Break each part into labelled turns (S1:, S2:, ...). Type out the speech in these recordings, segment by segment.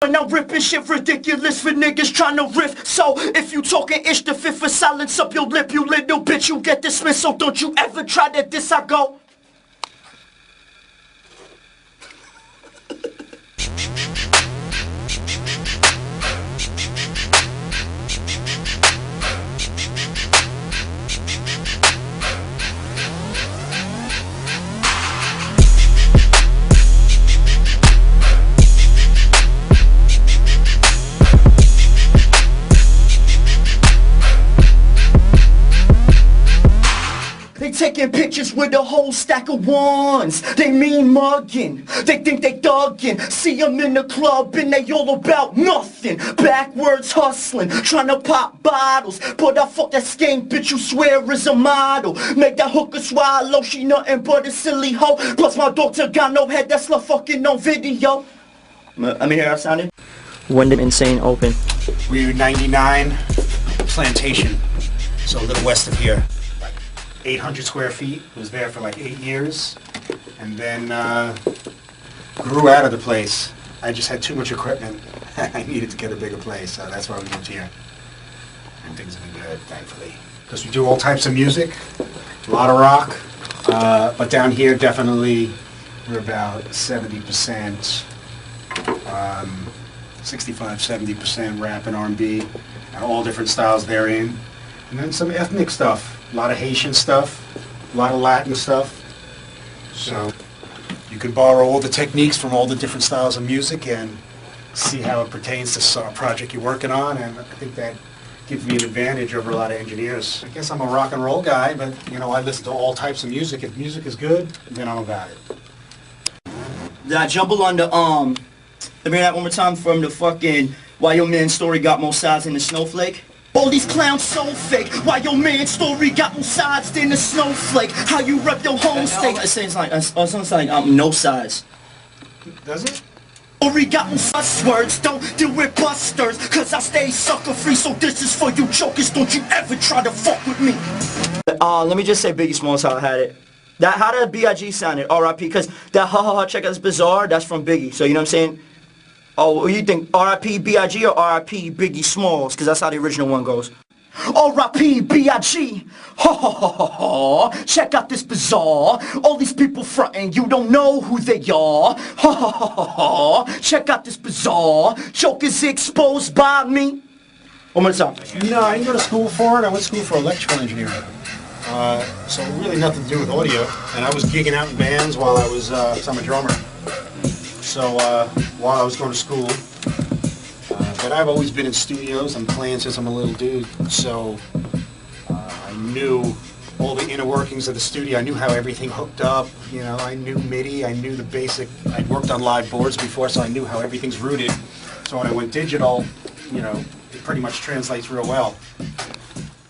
S1: And I'm ripping shit ridiculous for niggas trying to riff. So if you talking ish, the fifth for silence up your lip, you little bitch, you get dismissed. So don't you ever try to diss, I go. They taking pictures with a whole stack of ones. They mean mugging. They think they thugging. See them in the club and they all about nothing. Backwards hustling, trying to pop bottles. But I fuck that skank bitch you swear is a model. Make that hooker swallow, she nothing but a silly hoe. Plus my daughter got no head, that's la fucking on video. I mean, here I sounded. When did Insane open?
S2: We were 99 Plantation, so a little west of here. 800 square feet, was there for like 8 years, and then grew out of the place. I just had too much equipment. I needed to get a bigger place, so that's why we moved here. And things have been good, thankfully. Because we do all types of music, a lot of rock, but down here definitely we're about 70%, 65-70% rap and R&B, and all different styles therein. And then some ethnic stuff. A lot of Haitian stuff, a lot of Latin stuff. So you can borrow all the techniques from all the different styles of music and see how it pertains to a project you're working on, and I think that gives me an advantage over a lot of engineers. I guess I'm a rock and roll guy, but you know, I listen to all types of music. If music is good, then I'm about it.
S1: Did I jumble on the let me hear that one more time from the fucking Why Your Man's Story Got More Sides Than the Snowflake? All these clowns so fake. Why your man's story got more sides than a snowflake? How you rep your home state? It sounds like no size.
S2: Does it?
S1: Story got more sus words. Don't deal with busters, cause I stay sucker free. So this is for you jokers. Don't you ever try to fuck with me. Let me just say Biggie Smalls how I had it. How did B.I.G. sounded? R.I.P. Cause that ha ha ha check out this bizarre. That's from Biggie. So you know what I'm saying? Oh, what do you think? R.I.P. B.I.G. or R.I.P. Biggie Smalls? Because that's how the original one goes. R.I.P. B.I.G. Ha ha ha ha ha. Check out this bizarre. All these people frontin', you don't know who they are. Ha ha ha ha ha. Check out this bizarre. Jokers exposed by me. One more time.
S2: No, I didn't go to school for it. I went to school for electrical engineering. So really nothing to do with audio. And I was gigging out in bands while I was, cause I'm a drummer. So while I was going to school, but I've always been in studios. I'm playing since I'm a little dude, so I knew all the inner workings of the studio. I knew how everything hooked up. You know, I knew MIDI. I knew the basic. I'd worked on live boards before, so I knew how everything's rooted. So when I went digital, you know, it pretty much translates real well.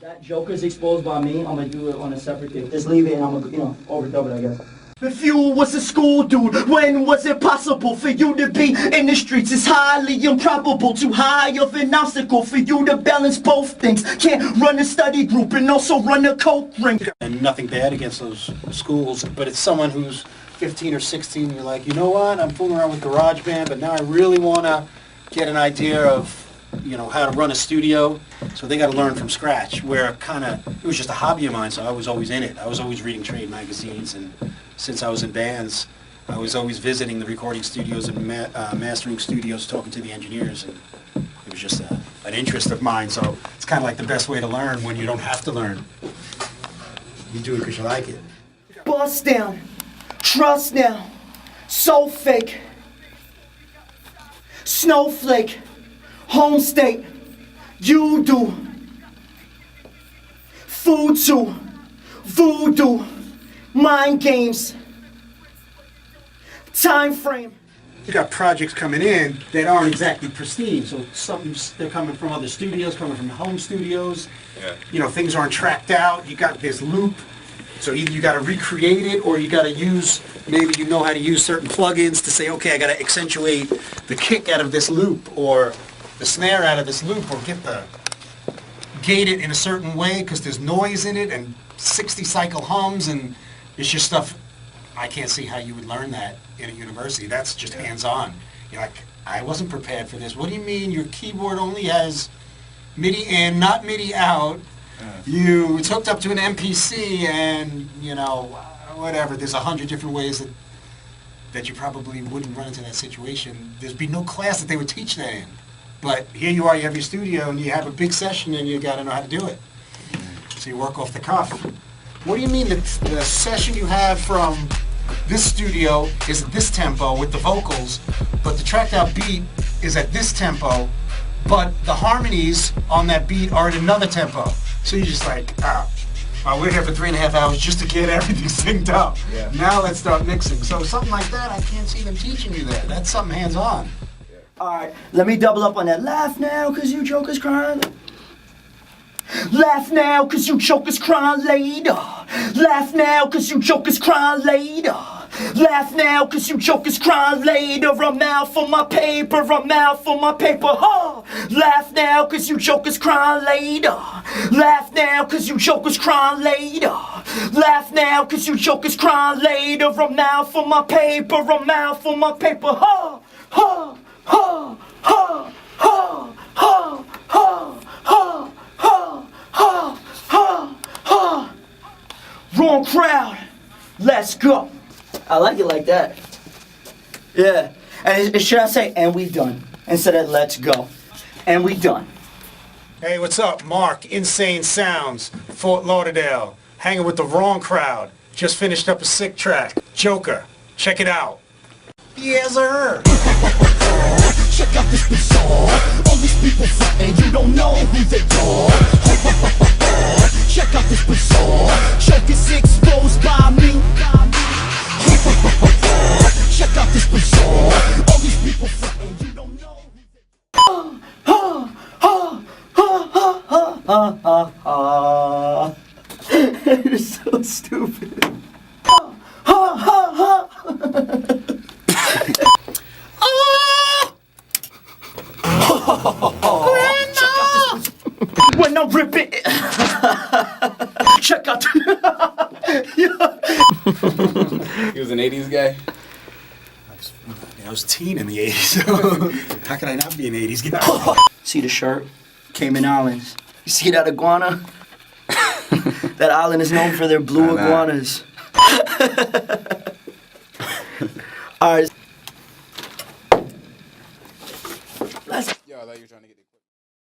S1: That Joker's exposed by me. I'm gonna do it on a separate thing. Just leave it, and I'm gonna, overdub it, I guess. If you was a school dude, when was it possible for you to be in the streets? It's highly improbable, too high of an obstacle for you to balance both things. Can't run a study group and also run a coke ring.
S2: And nothing bad against those schools, but it's someone who's 15 or 16, you're like, you know what, I'm fooling around with GarageBand, but now I really want to get an idea of, you know, how to run a studio. So they got to learn from scratch, where it was just a hobby of mine, so I was always in it. I was always reading trade magazines, and since I was in bands, I was always visiting the recording studios and mastering studios, talking to the engineers, and it was just an interest of mine. So it's kind of like the best way to learn when you don't have to learn. You do it because you like it.
S1: Bust down, trust now, so fake, snowflake, home state, you do, food to, voodoo, mind games, time frame.
S2: You got projects coming in that aren't exactly pristine, so they're coming from other studios, coming from home studios. Yeah. You know, things aren't tracked out. You got this loop, so either you got to recreate it, or you got to use, maybe you know how to use certain plugins to say, okay, I got to accentuate the kick out of this loop, or the snare out of this loop, or gate it in a certain way because there's noise in it and 60 cycle hums, and it's just stuff. I can't see how you would learn that in a university. That's just hands-on. You know, like, I wasn't prepared for this. What do you mean your keyboard only has MIDI in, not MIDI out? You, it's hooked up to an MPC and, you know, whatever. There's 100 different ways that you probably wouldn't run into that situation. There'd be no class that they would teach that in. But here you are, you have your studio and you have a big session and you got to know how to do it. So you work off the cuff. What do you mean that the session you have from this studio is at this tempo with the vocals, but the tracked out beat is at this tempo, but the harmonies on that beat are at another tempo. So you're just like, we're here for 3.5 hours just to get everything synced up. Yeah. Now let's start mixing. So something like that, I can't see them teaching you that. That's something hands-on.
S1: Alright, let me double up on that. Laugh now, cause you jokers crying. Laugh now, cause you jokers crying later. Laugh now, cause you jokers crying later. Laugh now, cause you jokers crying later. I'm out for my paper, I'm out for my paper. Huh? Laugh now, cause you jokers crying later. Laugh now, cause you jokers crying later. Laugh now, cause you jokers crying later. I'm out for my paper, I'm out for my paper. Huh? Huh? Huh? Huh? Huh? Huh? Huh? Huh? Huh? Huh? Huh? Wrong crowd. Let's go. I like it like that. Yeah. And should I say, and we done, instead of let's go. And we done.
S2: Hey, what's up? Mark, Insane Sounds, Fort Lauderdale. Hanging with the wrong crowd. Just finished up a sick track. Joker. Check it out. Yes, sir.
S3: Check out this bizarre. All these people frontin', you don't know who they are. Check out this bizarre. Choke is exposed by me. Check out this bizarre. All these people frontin', you don't know who they are.
S1: You're so stupid. When I'm ripping it. Check out.
S4: He was an 80s guy?
S2: I was a teen in the 80s, so how could I not be an 80s guy?
S1: See the shirt? Cayman Islands. You see that iguana? That island is known for their blue iguanas. Alright.